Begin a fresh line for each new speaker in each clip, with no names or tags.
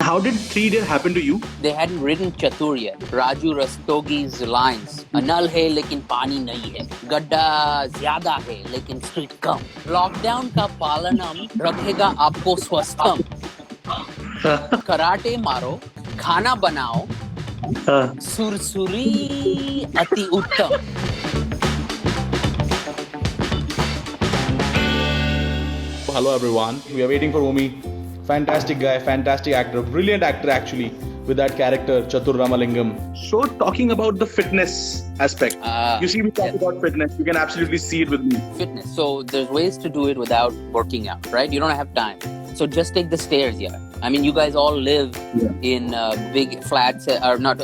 How did 3 Idiots happen to you?
They hadn't written Chatur yet. Raju Rastogi's lines. नल है लेकिन पानी नहीं है. गड्ढा ज्यादा है लेकिन स्ट्रीट कम. लॉकडाउन का पालनम रखेगा आपको स्वस्थम. कराटे मारो, खाना बनाओ, सुरसुरी अति उत्तम.
Hello everyone, we are waiting for Omi. Fantastic guy, fantastic actor, brilliant actor actually with that character Chatur Ramalingam. So talking about the fitness aspect, you see we talk about fitness, you can absolutely see it with me.
Fitness, so there's ways to do it without working out, right? You don't have time. So just take the stairs, yeah. I mean, you guys all live in big flats or not,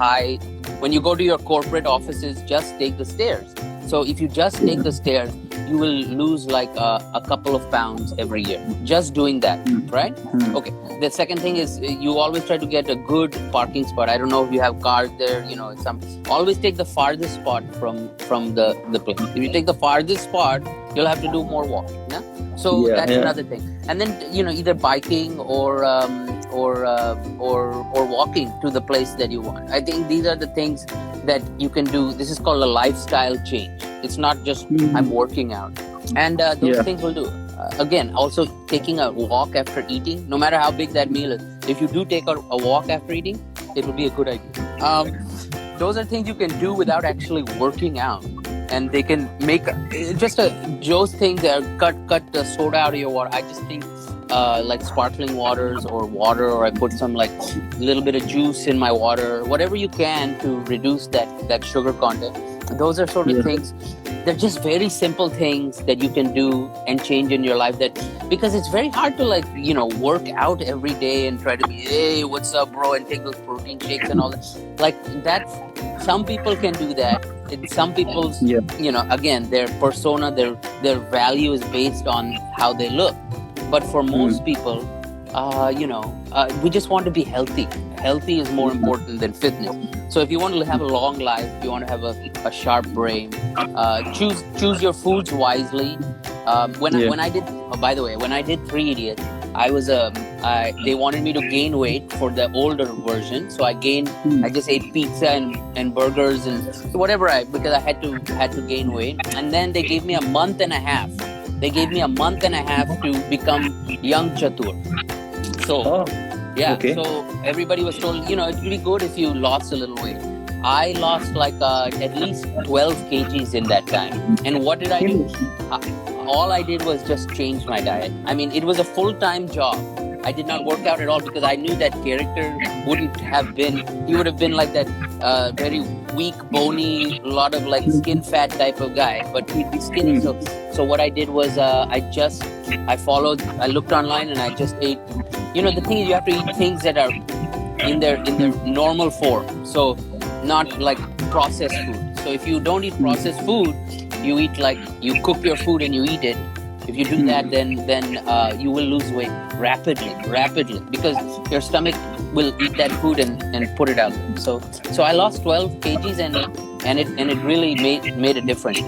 high. When you go to your corporate offices, just take the stairs. So if you just take the stairs, you will lose like a couple of pounds every year just doing that, right? Okay. The second thing is you always try to get a good parking spot. I don't know if you have cars there, always take the farthest spot from the place. If you take the farthest spot, you'll have to do more walking. Yeah? So that's another thing. And then either biking or walking to the place that you want. I think these are the things that you can do. This is called a lifestyle change. It's not just I'm working out, and those things will do. Again, also taking a walk after eating, no matter how big that meal is. If you do take a walk after eating, it will be a good idea. Those are things you can do without actually working out, and they can make just Joe's thing there. Cut the soda out of your water. I just think like sparkling waters or water, or I put some like little bit of juice in my water. Whatever you can to reduce that sugar content. Those are sort of things. They're just very simple things that you can do and change in your life. Because it's very hard to work out every day and try to be, hey, what's up, bro, and take those protein shakes and all that. Some people can do that. Some people's, again, their persona, their value is based on how they look. But for most people, we just want to be healthy. Healthy is more important than fitness. So if you want to have a long life, if you want to have a sharp brain, choose your foods wisely. When I did 3 Idiots, they wanted me to gain weight for the older version. So I just ate pizza and burgers and whatever because I had to gain weight. And then they gave me a month and a half. To become young Chatur. So, so everybody was told, it would be good if you lost a little weight. I lost at least 12 kgs in that time. And what did I do? All I did was just change my diet. I mean, it was a full-time job. I did not work out at all because I knew that character he would have been like that very weak, bony, lot of skin fat type of guy, but he'd be skinny. So what I did was I looked online and I just ate. The thing is you have to eat things that are in their normal form. So not like processed food. So if you don't eat processed food, you eat you cook your food and you eat it. If you do that, then you will lose weight rapidly because your stomach will eat that food and put it out. So I lost 12 kgs and it really made a difference,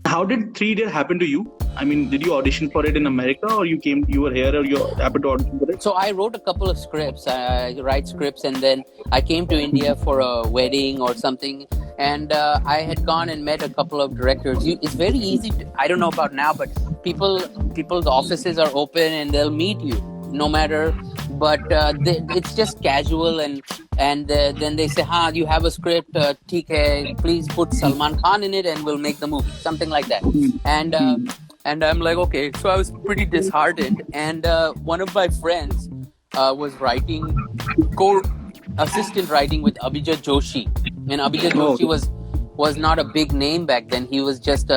How did 3 Idiots happen to you? I mean, did you audition for it in America, or you were here, or you happened to audition for it?
So I wrote a couple of scripts. I write scripts, and then I came to India for a wedding or something, and I had gone and met a couple of directors. It's very easy. I don't know about now, but people's offices are open and they'll meet you no matter. But it's just casual, and then they say, you have a script, theek hai, please put Salman Khan in it and we'll make the movie, something like that. And I'm like, okay. So I was pretty disheartened, and one of my friends was writing, co-assistant writing with Abhijit Joshi, and Abhijit Joshi was not a big name back then. He was just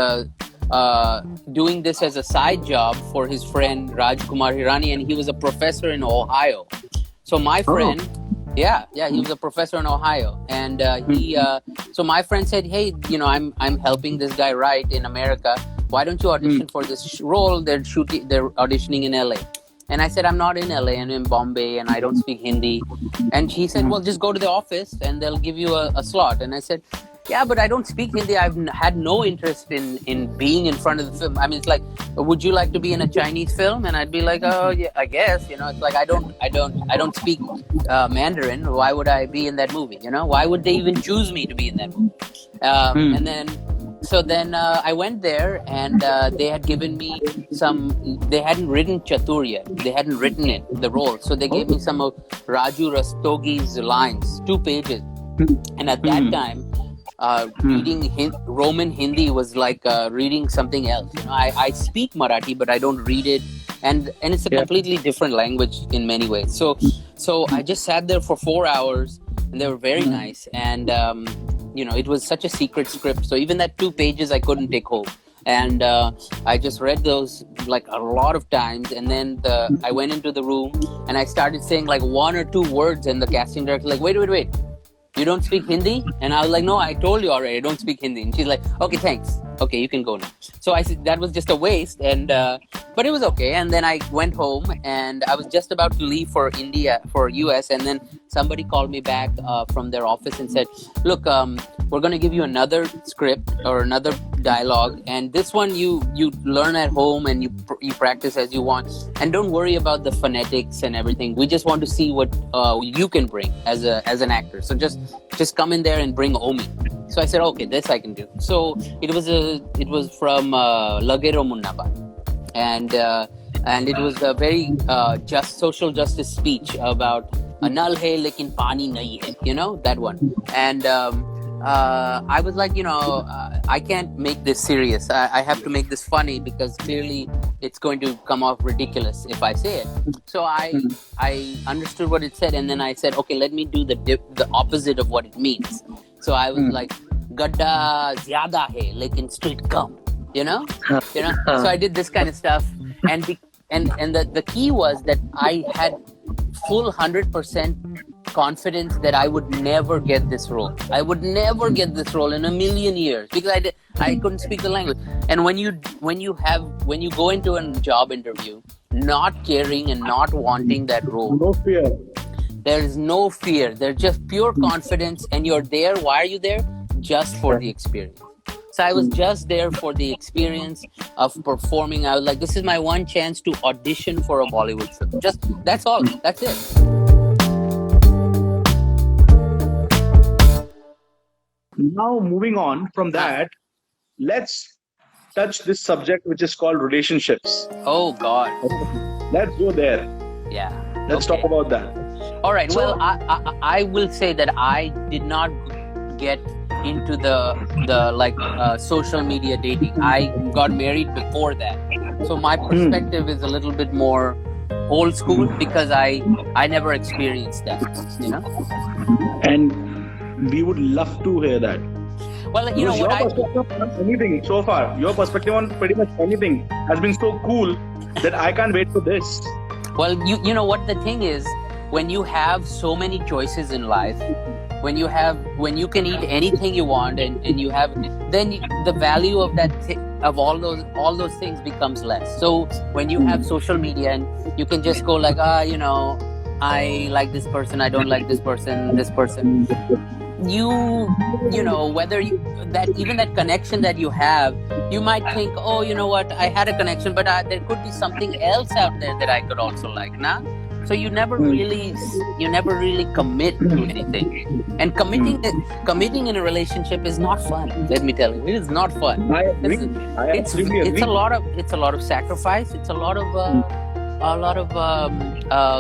doing this as a side job for his friend Rajkumar Hirani, and he was a professor in Ohio. So my friend, he was a professor in Ohio, and so my friend said, hey, I'm helping this guy write in America. Why don't you audition for this role? They're auditioning in LA. And I said, I'm not in LA, I'm in Bombay, and I don't speak Hindi. And he said, well, just go to the office and they'll give you a slot. And I said, yeah, but I don't speak Hindi. I've had no interest in being in front of the film. I mean, it's like, would you like to be in a Chinese film? And I'd be like, oh yeah, I guess. It's like I don't speak Mandarin. Why would I be in that movie? Why would they even choose me to be in that movie? And then I went there, and they had given me some. They hadn't written Chatur yet. They hadn't written it, the role. So they gave me some of Raju Rastogi's lines, 2 pages. And at that time, reading Roman Hindi was like reading something else. I speak Marathi, but I don't read it, and it's a completely different language in many ways. So I just sat there for 4 hours, and they were very nice. And it was such a secret script. So even that 2 pages I couldn't take home. And I just read those like a lot of times, and then I went into the room and I started saying like 1 or 2 words, and the casting director like, wait. You don't speak Hindi? And I was like, no, I told you already, I don't speak Hindi. And she's like, okay, thanks. Okay, you can go now. So I said that was just a waste, but it was okay. And then I went home, and I was just about to leave for US, and then somebody called me back from their office and said, look, we're going to give you another script or another dialogue, and this one you learn at home and you practice as you want, and don't worry about the phonetics and everything. We just want to see what you can bring as an actor. So just come in there and bring Omi. So I said, okay, this I can do. So it was from Lagero Munnaba, and it was a very social justice speech about nal hai lekin pani nahi hai, that one. And I was like, I can't make this serious. I have to make this funny, because clearly it's going to come off ridiculous if I say it. So I understood what it said, and then I said, okay, let me do the opposite of what it means. So I was like, gadda zyada hai lekin street kam, So I did this kind of stuff, and the key was that I had full 100% confidence that I would never get this role. I would never get this role in a million years, because I couldn't speak the language. And when you go into a job interview not caring and not wanting that role,
no fear.
There is no fear. There's just pure confidence, and you're there. Why are you there? Just for the experience. So I was just there for the experience of performing. I was like, this is my one chance to audition for a Bollywood film. That's all. That's it.
Now, moving on from that, let's touch this subject which is called relationships.
Oh, God.
Let's go there.
Yeah.
Let's talk about that.
All right. Well, I will say that I did not get into the social media dating. I got married before that. So my perspective is a little bit more old school, because I never experienced that,
And we would love to hear that.
Well,
your perspective on anything so far, your perspective on pretty much anything has been so cool that I can't wait for this.
Well, you know what the thing is, when you have so many choices in life, when you can eat anything you want, and you have, then the value of that of all those things becomes less. So when you have social media, and you can just go like, I like this person, I don't like this person. You know, whether even that connection that you have, you might think, oh, you know what, I had a connection, but there could be something else out there that I could also like, nah? So you never really commit to anything. And committing in a relationship is not fun. Let me tell you, it is not fun.
I agree.
It's a lot of sacrifice. It's a lot of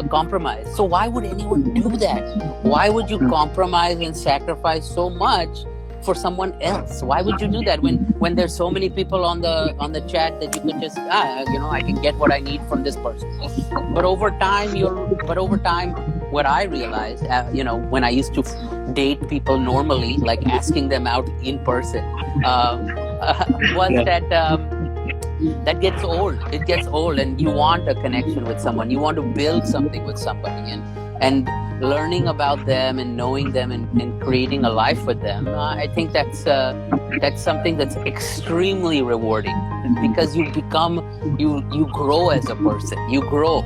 compromise. So why would anyone do that? Why would you compromise and sacrifice so much for someone else? Why would you do that when there's so many people on the chat that you could just I can get what I need from this person? But over time, what I realized, when I used to date people normally, like asking them out in person, was that gets old. It gets old, and you want a connection with someone. You want to build something with somebody, and learning about them and knowing them and creating a life with them. I think that's something that's extremely rewarding, because you grow as a person. You grow,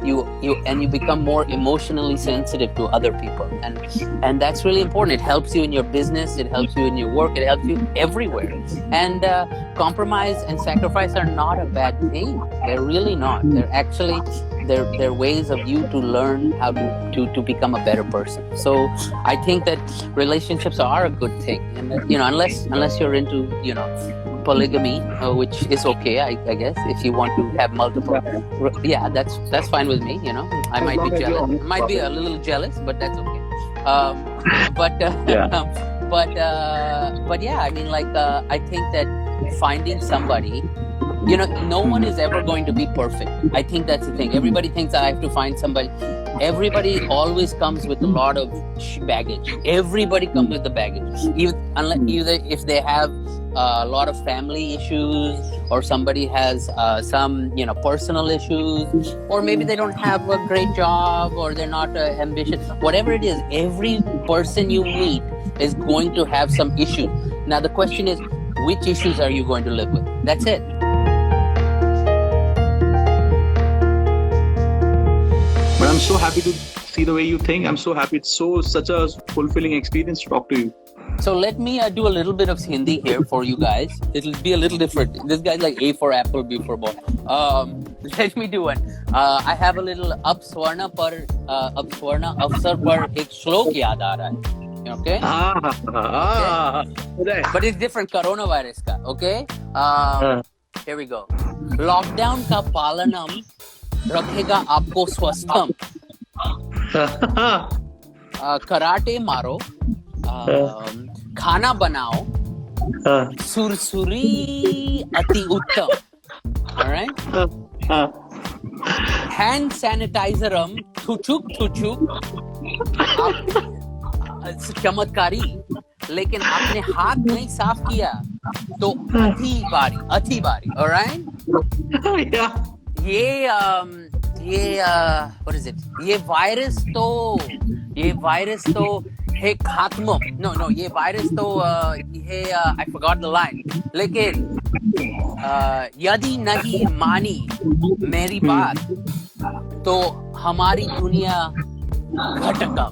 you become more emotionally sensitive to other people, and that's really important. It helps you in your business, it helps you in your work, it helps you everywhere. And compromise and sacrifice are not a bad thing. They're really not. They're actually they're ways of you to learn how to become a better person. So I think that relationships are a good thing, and unless you're into polygamy, which is okay, I guess, if you want to have multiple. Yeah, that's fine with me. I might be jealous. Might be a little jealous, but that's okay. But yeah, I mean, I think that finding somebody, no one is ever going to be perfect. I think that's the thing. Everybody thinks I have to find somebody. Everybody always comes with a lot of baggage. Everybody comes with the baggage. Either if they have a lot of family issues, or somebody has some personal issues, or maybe they don't have a great job, or they're not ambitious. Whatever it is, every person you meet is going to have some issue. Now the question is, which issues are you going to live with? That's it.
But I'm so happy to see the way you think. I'm so happy. It's such a fulfilling experience to talk to you.
So let me do a little bit of Hindi here for you guys. It'll be a little different. This guy's like A for apple, B for ball. Let me do one. I have a little Apswarna Avsar par ek shlok yaad aa raha hai. Okay? Okay? But it's different coronavirus ka. Okay? Here we go. Lockdown ka palanam रखेगा आपको Swastham. Karate मारो, खाना बनाओ, सुरसुरी अति उत्तम. Alright? Hand सैनिटाइजरम थुचुक चमत्कारी, लेकिन आपने हाथ नहीं साफ किया तो अति बारी. Alright? ये what is it? ये वायरस तो है खात्मा. No, ये वायरस तो है I forgot the line. लेकिन यदि नहीं मानी मेरी बात तो हमारी दुनिया घटकम.